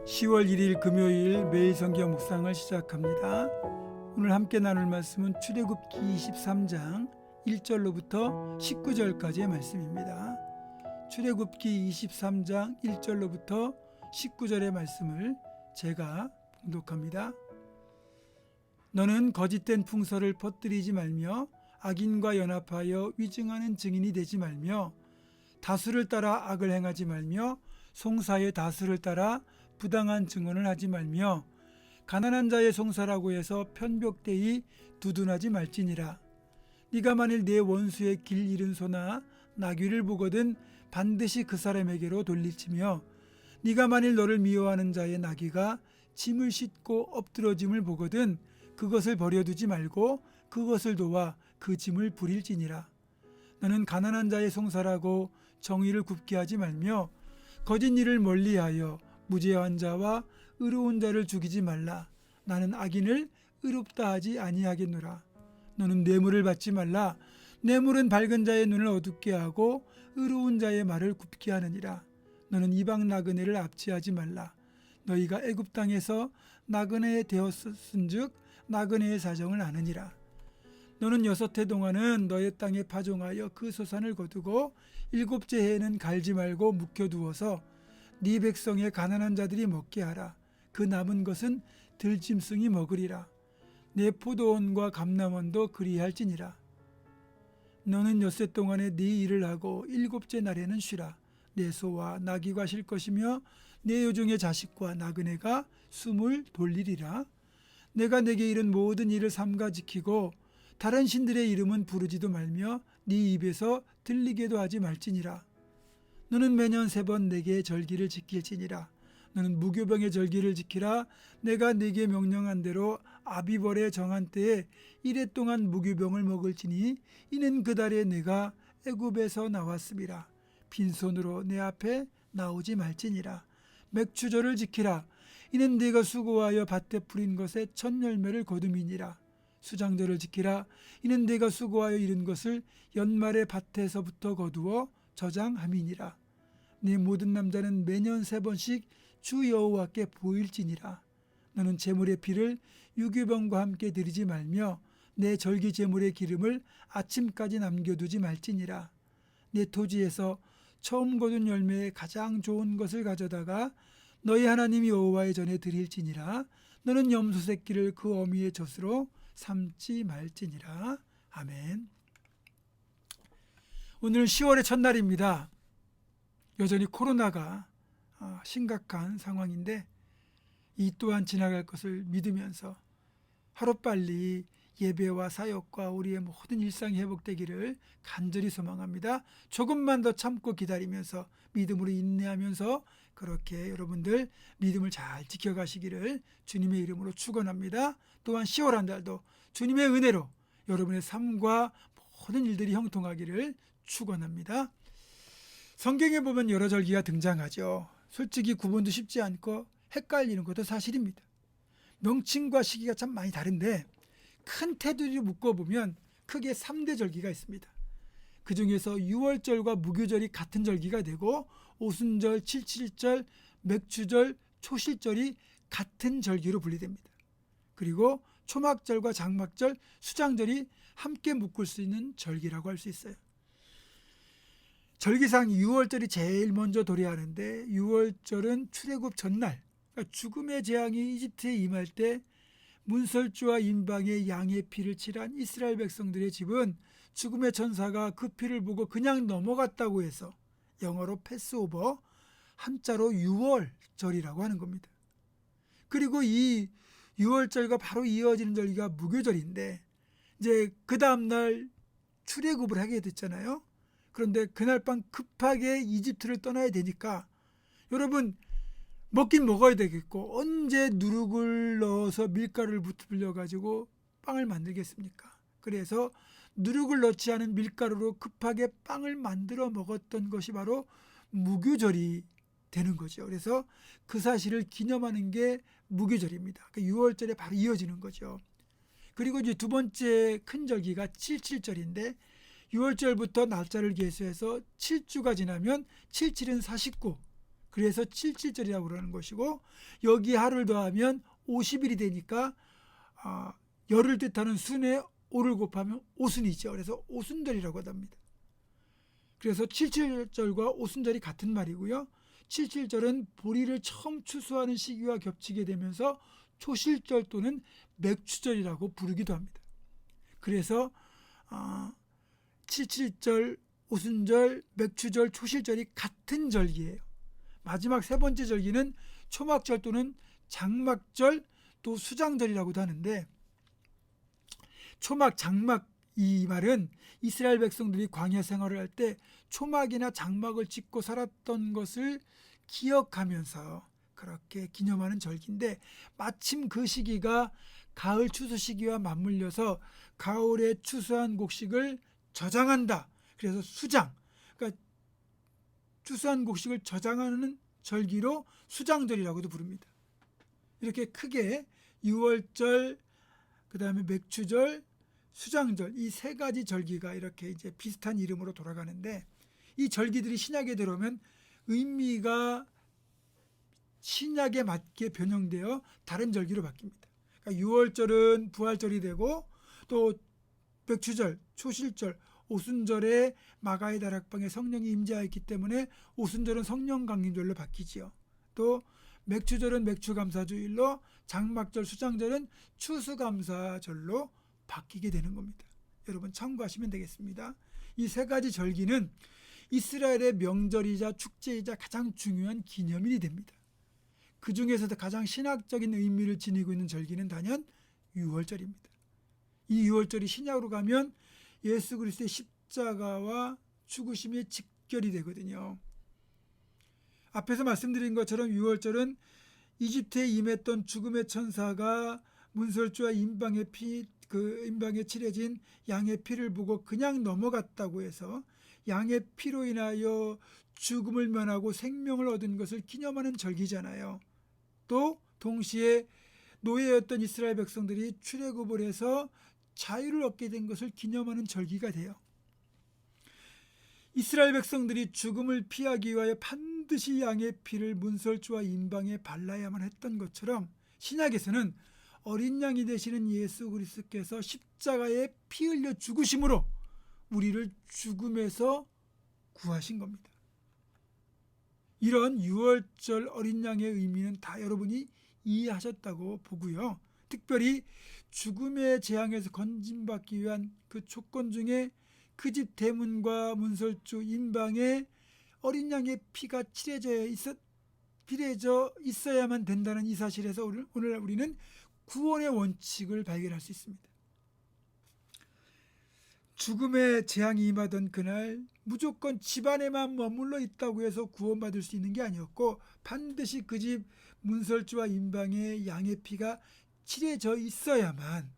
10월 1일 금요일 매일 성경 묵상을 시작합니다. 오늘 함께 나눌 말씀은 출애굽기 23장 1절로부터 19절까지의 말씀입니다. 출애굽기 23장 1절로부터 19절의 말씀을 제가 봉독합니다. 너는 거짓된 풍설을 퍼뜨리지 말며 악인과 연합하여 위증하는 증인이 되지 말며 다수를 따라 악을 행하지 말며 송사의 다수를 따라 부당한 증언을 하지 말며 가난한 자의 송사라고 해서 편벽되이 두둔하지 말지니라. 네가 만일 내 원수의 길 잃은 소나 나귀를 보거든 반드시 그 사람에게로 돌릴지며 네가 만일 너를 미워하는 자의 나귀가 짐을 싣고 엎드러짐을 보거든 그것을 버려두지 말고 그것을 도와 그 짐을 부릴지니라. 너는 가난한 자의 송사라고 정의를 굽게 하지 말며 거짓 일을 멀리하여 무죄한 자와 의로운 자를 죽이지 말라. 나는 악인을 의롭다 하지 아니하겠노라. 너는 뇌물을 받지 말라. 뇌물은 밝은 자의 눈을 어둡게 하고 의로운 자의 말을 굽게 하느니라. 너는 이방 나그네를 압제하지 말라. 너희가 애굽 땅에서 나그네 되었은즉 나그네의 사정을 아느니라. 너는 6해 동안은 너의 땅에 파종하여 그 소산을 거두고 7째 해에는 갈지 말고 묵혀두어서 네 백성의 가난한 자들이 먹게 하라. 그 남은 것은 들짐승이 먹으리라. 내 포도원과 감람원도 그리할지니라. 너는 6해 동안에 네 일을 하고 7째 날에는 쉬라. 내 소와 나귀가 쉴 것이며 내 요종의 자식과 나그네가 숨을 돌리리라. 내가 내게 이른 모든 일을 삼가 지키고 다른 신들의 이름은 부르지도 말며 네 입에서 들리게도 하지 말지니라. 너는 매년 3번 내게 절기를 지킬지니라. 너는 무교병의 절기를 지키라. 내가 네게 명령한 대로 아비벌의 정한 때에 1해 동안 무교병을 먹을지니 이는 그 달에 내가 애굽에서 나왔음이라. 빈손으로 내 앞에 나오지 말지니라. 맥추절을 지키라. 이는 네가 수고하여 밭에 뿌린 것에 첫 열매를 거둠이니라. 수장절을 지키라. 이는 네가 수고하여 이룬 것을 연말에 밭에서부터 거두어 저장함이니라. 네 모든 남자는 매년 3번씩 주 여호와께 보일지니라. 너는 제물의 피를 유교병과 함께 드리지 말며 내 절기 제물의 기름을 아침까지 남겨두지 말지니라. 내 토지에서 처음 거둔 열매의 가장 좋은 것을 가져다가 너희 하나님 여호와의 전에 드릴지니라. 너는 염소 새끼를 그 어미의 젖으로 삼지 말지니라. 아멘. 오늘 10월의 첫날입니다. 여전히 코로나가 심각한 상황인데 이 또한 지나갈 것을 믿으면서 하루빨리 예배와 사역과 우리의 모든 일상이 회복되기를 간절히 소망합니다. 조금만 더 참고 기다리면서 믿음으로 인내하면서 그렇게 여러분들 믿음을 잘 지켜가시기를 주님의 이름으로 축원합니다. 또한 10월 한 달도 주님의 은혜로 여러분의 삶과 모든 일들이 형통하기를 축원합니다. 성경에 보면 여러 절기가 등장하죠. 솔직히 구분도 쉽지 않고 헷갈리는 것도 사실입니다. 명칭과 시기가 참 많이 다른데 큰 테두리를 묶어보면 크게 3대 절기가 있습니다. 그 중에서 6월절과 무교절이 같은 절기가 되고 오순절, 칠칠절, 맥추절, 초실절이 같은 절기로 분리됩니다. 그리고 초막절과 장막절, 수장절이 함께 묶을 수 있는 절기라고 할 수 있어요. 절기상 6월절이 제일 먼저 도래하는데 6월절은 출애굽 전날, 그러니까 죽음의 재앙이 이집트에 임할 때 문설주와 임방에 양의 피를 칠한 이스라엘 백성들의 집은 죽음의 천사가 그 피를 보고 그냥 넘어갔다고 해서 영어로 패스오버, 한자로 6월절이라고 하는 겁니다. 그리고 이 6월절과 바로 이어지는 절기가 무교절인데 이제 그 다음날 출애굽을 하게 됐잖아요. 그런데 그날 밤 급하게 이집트를 떠나야 되니까 여러분 먹긴 먹어야 되겠고 언제 누룩을 넣어서 밀가루를 불려가지고 빵을 만들겠습니까? 그래서 누룩을 넣지 않은 밀가루로 급하게 빵을 만들어 먹었던 것이 바로 무교절이 되는 거죠. 그래서 그 사실을 기념하는 게 무교절입니다. 6월절에 바로 이어지는 거죠. 그리고 이제 두 번째 큰 절기가 칠칠절인데 6월절부터 날짜를 계수해서 7주가 지나면 77은 49, 그래서 77절이라고 그러는 것이고, 여기 하루를 더하면 50일이 되니까 열을 뜻하는 순에 오를 곱하면 오순이죠. 그래서 오순절이라고 합니다. 그래서 77절과 오순절이 같은 말이고요. 77절은 보리를 처음 추수하는 시기와 겹치게 되면서 초실절 또는 맥추절이라고 부르기도 합니다. 그래서 77절, 오순절, 맥추절, 초실절이 같은 절기예요. 마지막 세 번째 절기는 초막절 또는 장막절, 또 수장절이라고도 하는데, 초막, 장막, 이 말은 이스라엘 백성들이 광야 생활을 할 때 초막이나 장막을 짓고 살았던 것을 기억하면서 그렇게 기념하는 절기인데, 마침 그 시기가 가을 추수 시기와 맞물려서 가을에 추수한 곡식을 저장한다. 그래서 수장, 그러니까 추수한 곡식을 저장하는 절기로 수장절이라고도 부릅니다. 이렇게 크게 유월절, 그 다음에 맥추절, 수장절, 이 세 가지 절기가 이렇게 이제 비슷한 이름으로 돌아가는데, 이 절기들이 신약에 들어오면 의미가 신약에 맞게 변형되어 다른 절기로 바뀝니다. 그러니까 유월절은 부활절이 되고, 또 맥추절, 초실절, 오순절에 마가의 다락방에 성령이 임재하였기 때문에 오순절은 성령 강림절로 바뀌지요. 또 맥추절은 맥추감사주일로, 장막절, 수장절은 추수감사절로 바뀌게 되는 겁니다. 여러분 참고하시면 되겠습니다. 이 세 가지 절기는 이스라엘의 명절이자 축제이자 가장 중요한 기념일이 됩니다. 그 중에서도 가장 신학적인 의미를 지니고 있는 절기는 단연 유월절입니다. 이 유월절이 신약으로 가면 예수 그리스도의 십자가와 죽으심의 직결이 되거든요. 앞에서 말씀드린 것처럼 유월절은 이집트에 임했던 죽음의 천사가 문설주와 임방에 칠해진 양의 피를 보고 그냥 넘어갔다고 해서 양의 피로 인하여 죽음을 면하고 생명을 얻은 것을 기념하는 절기잖아요. 또 동시에 노예였던 이스라엘 백성들이 출애굽을 해서 자유를 얻게 된 것을 기념하는 절기가 돼요. 이스라엘 백성들이 죽음을 피하기 위하여 반드시 양의 피를 문설주와 임방에 발라야만 했던 것처럼, 신약에서는 어린 양이 되시는 예수 그리스도께서 십자가에 피 흘려 죽으심으로 우리를 죽음에서 구하신 겁니다. 이런 유월절 어린 양의 의미는 다 여러분이 이해하셨다고 보고요. 특별히 죽음의 재앙에서 건짐받기 위한 그 조건 중에 그 집 대문과 문설주 임방에 어린 양의 피가 칠해져 있어야만 된다는 이 사실에서 오늘 우리는 구원의 원칙을 발견할 수 있습니다. 죽음의 재앙이 임하던 그날 무조건 집안에만 머물러 있다고 해서 구원받을 수 있는 게 아니었고, 반드시 그 집 문설주와 임방에 양의 피가 칠해져 있어야만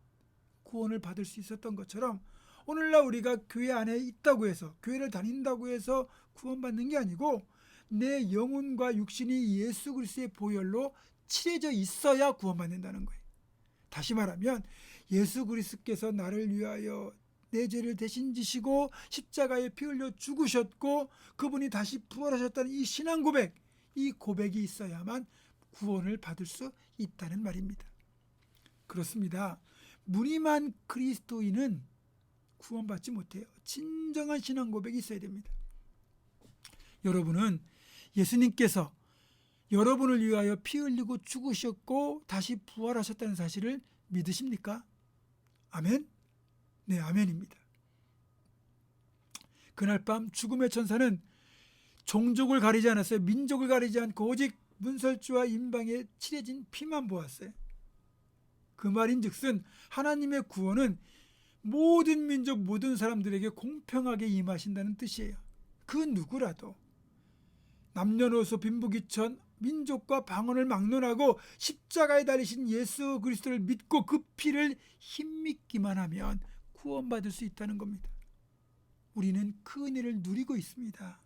구원을 받을 수 있었던 것처럼, 오늘날 우리가 교회 안에 있다고 해서, 교회를 다닌다고 해서 구원받는 게 아니고, 내 영혼과 육신이 예수 그리스도의 보혈로 칠해져 있어야 구원받는다는 거예요. 다시 말하면 예수 그리스도께서 나를 위하여 내 죄를 대신 지시고 십자가에 피 흘려 죽으셨고 그분이 다시 부활하셨다는 이 신앙 고백, 이 고백이 있어야만 구원을 받을 수 있다는 말입니다. 그렇습니다. 무늬만 그리스도인은 구원받지 못해요. 진정한 신앙 고백이 있어야 됩니다. 여러분은 예수님께서 여러분을 위하여 피 흘리고 죽으셨고 다시 부활하셨다는 사실을 믿으십니까? 아멘? 네, 아멘입니다. 그날 밤 죽음의 천사는 종족을 가리지 않았어요. 민족을 가리지 않고 오직 문설주와 임방에 칠해진 피만 보았어요. 그 말인즉슨 하나님의 구원은 모든 민족, 모든 사람들에게 공평하게 임하신다는 뜻이에요. 그 누구라도 남녀노소 빈부귀천 민족과 방언을 막론하고 십자가에 달리신 예수 그리스도를 믿고 그 피를 힘입기만 하면 구원받을 수 있다는 겁니다. 우리는 그 은혜를 누리고 있습니다.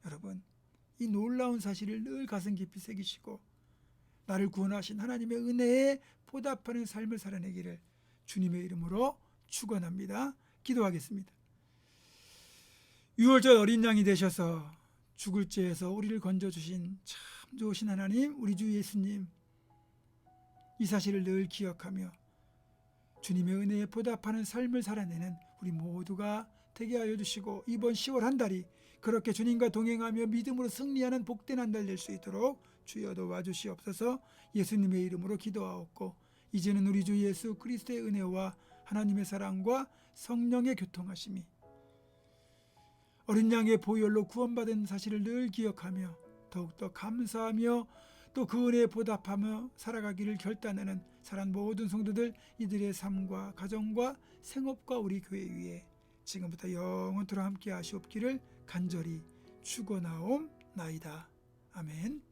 여러분, 이 놀라운 사실을 늘 가슴 깊이 새기시고 나를 구원하신 하나님의 은혜에 보답하는 삶을 살아내기를 주님의 이름으로 축원합니다. 기도하겠습니다. 유월절 어린 양이 되셔서 죽을 죄에서 우리를 건져주신 참 좋으신 하나님, 우리 주 예수님, 이 사실을 늘 기억하며 주님의 은혜에 보답하는 삶을 살아내는 우리 모두가 되게 하여 주시고, 이번 10월 한 달이 그렇게 주님과 동행하며 믿음으로 승리하는 복된 한 달 될 수 있도록 주여 도와주시옵소서. 예수님의 이름으로 기도하옵고, 이제는 우리 주 예수 그리스도의 은혜와 하나님의 사랑과 성령의 교통하심이, 어린 양의 보혈로 구원받은 사실을 늘 기억하며 더욱더 감사하며 또 그 은혜에 보답하며 살아가기를 결단하는 사랑 모든 성도들, 이들의 삶과 가정과 생업과 우리 교회 위에 지금부터 영원토록 함께 하시옵기를 간절히 축원하옵나이다. 아멘.